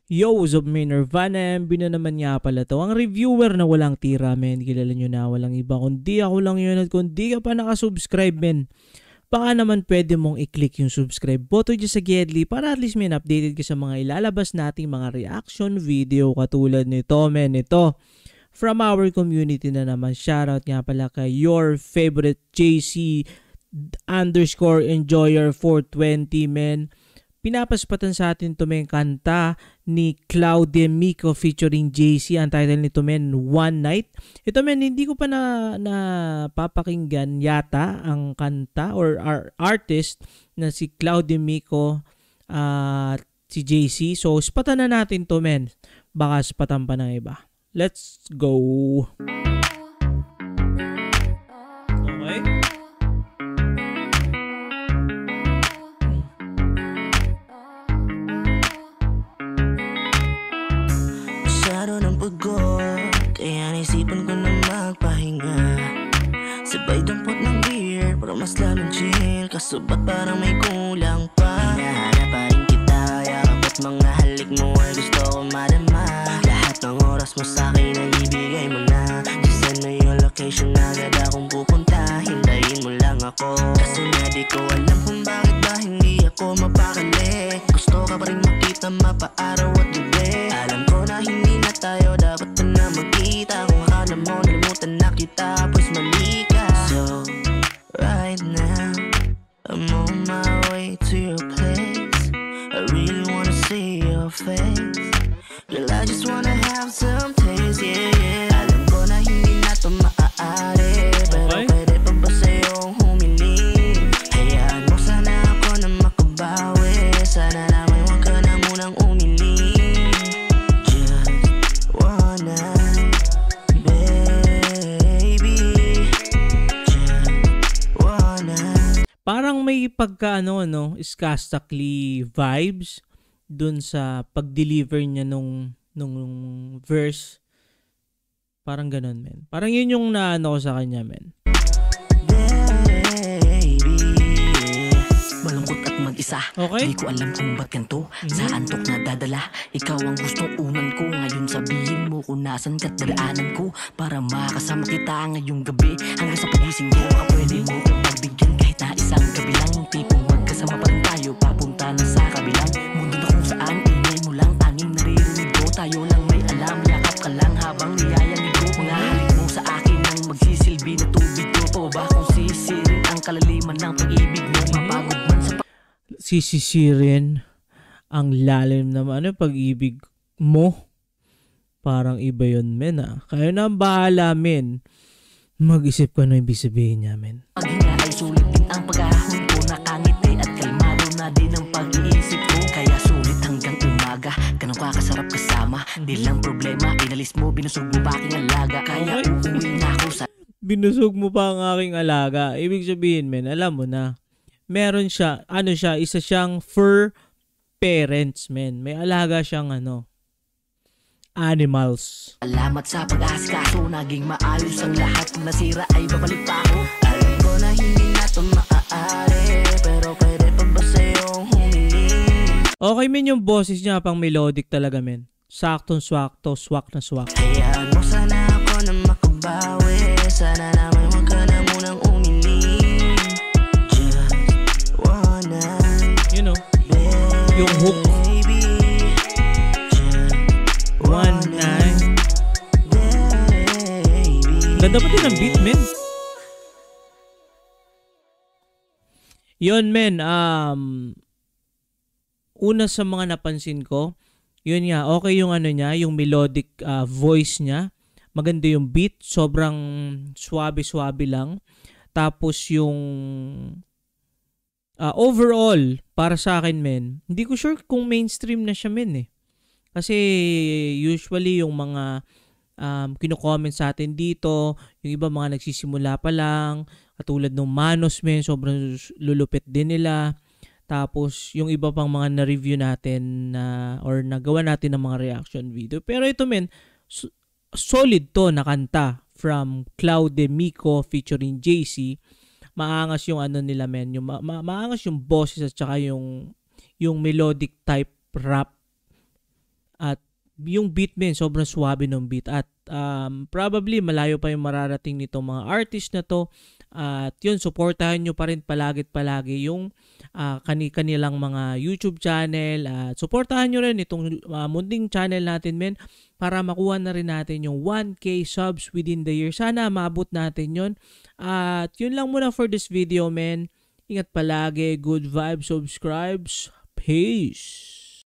Yo, what's up, may Nirvana? MB na naman nga pala to. Ang reviewer na walang tira, men. Kilala nyo na, walang iba. Kundi ako lang yun at kung di ka pa nakasubscribe, men, baka naman pwede mong i-click yung subscribe button dyan sa Gedli para at least, men, updated ka sa mga ilalabas nating mga reaction video katulad nito, men. Ito, from our community na naman. Shoutout nga pala kay your favorite JC _enjoyer 420, men. Pinapaspatan sa atin to, men, kanta ni Claudia Miko featuring JC. Ang title nito, men, One Night. Ito, men, hindi ko pa napapakinggan yata ang kanta or artist na si Claudia Miko at si JC. So, spatan na natin to, men. Baka spatan pa ng iba. Let's go! Okay? Kaya naisipan ko na magpahinga. Sabay dampot ng beer para mas lalong chill. Kaso ba't parang may kulang pa? Hinahanap pa rin kita. Yakap at mga halik mo ay gusto ko madama. Lahat ng oras mo sa'kin ay ibigay mo na. Just send me your location, agad akong pupunta. Hintayin mo lang ako. Kasi nga di ko alam kung bakit ba hindi ako mapakali. Gusto ka pa rin makita mapaaraw at gabi. Alam ko na hindi na tayo dapat na magkita. Kung akala mo nalimutan na kita, pues mali ka. So, right now, I'm on my way to your place. I really wanna see your face. Girl, I just wanna have some taste, yeah, yeah. Alam ko na hindi na ito maaari, pero pwede pa ba sa'yong humiling? Hayaan mo sana ako na makabawi. Sana naman huwag ka na munang umiling. Just one night, baby. Just one night. Parang may pagka Skastakli vibes dun sa pag-deliver niya nung verse. Parang ganun, men. Parang yun yung naano ko sa kanya, men. Malungkot at mag-isa. Okay. Di ko alam kung ba't ganito. Sa antok na dadala. Ikaw ang gustong unan ko. Ngayon sabihin mo kung nasan ka't dadaanan ko. Para makasama kita ngayong gabi. Hanggang sa pagising ko. Baka pwede mo kong pagbigyan kahit na isang gabi lang. Tipong magkasama pa rin tayo. Papunta na sa kabilang mundo na kung saan ingay mo lang. Tanging naririnig ko. Tayo lang may alam. Yakap ka lang habang niyayanig ko. Mga halik mo sa akin ang magsisilbi na tubig ko. To ba kung sisirin ang kalaliman ng pag-ibig mo? Mapagod man sa Sisisirin ang lalim naman pag-ibig mo. Parang iba yun, men, Kayo na ang bahala, men. Mag-isip ko na ibig sabihin niya, men. paghinga ay sulit din ang pag-ahon ko. Nakangiti at kalmado na din ang pag-iisip ko. Kaya sulit hanggang umaga. Ganun ka kasarap kasama. Di lang problema, inalis mo, binusog mo pa aking alaga. Kaya uuwi na ako sa Binusog mo pa ang aking alaga. Ibig sabihin, men, alam mo na. Meron siya, isa siyang fur parents, men. May alaga siyang animals. Salamat sa pag-asikaso. Naging maayos ang lahat. Kung nasira ay babalik pa ako. Alam ko na hindi na ito maaari, pero pwede pa ba sa'yong humiling? Okay, men, yung boses niya pang melodic talaga, men. Saktong-swakto, swak na swak. Hayaan mo sana ako na makabawi. Sana naman huwag ka na munang umiling. Just one night, You know, yung hook. baby. Just One night. baby. Ganda pa din ang beat, men. Yun, men. Una sa mga napansin ko, yun nga, okay yung niya, yung melodic voice niya. Maganda yung beat, sobrang swabe-swabe lang. Tapos yung overall, para sa akin, men, hindi ko sure kung mainstream na siya, men, Kasi usually yung mga kino-comment sa atin dito, yung iba mga nagsisimula pa lang, katulad ng Manos, men, sobrang lulupit din nila. Tapos yung iba pang mga na-review natin or nagawa natin ng mga reaction video. Pero ito, men, solid to na kanta from Claudia Miko featuring JC. Maangas yung nila, men, yung maangas yung boses at saka yung melodic type rap At yung beat men, sobrang swabe ng beat. At probably malayo pa yung mararating nitong mga artist na to. At yun, supportahan nyo pa rin palagi yung kanilang mga YouTube channel. At supportahan nyo rin itong munting channel natin, men, para makuha na rin natin yung 1K subs within the year. Sana maabot natin yun. At yun lang muna for this video, men. Ingat palagi, good vibes, subscribes. Peace!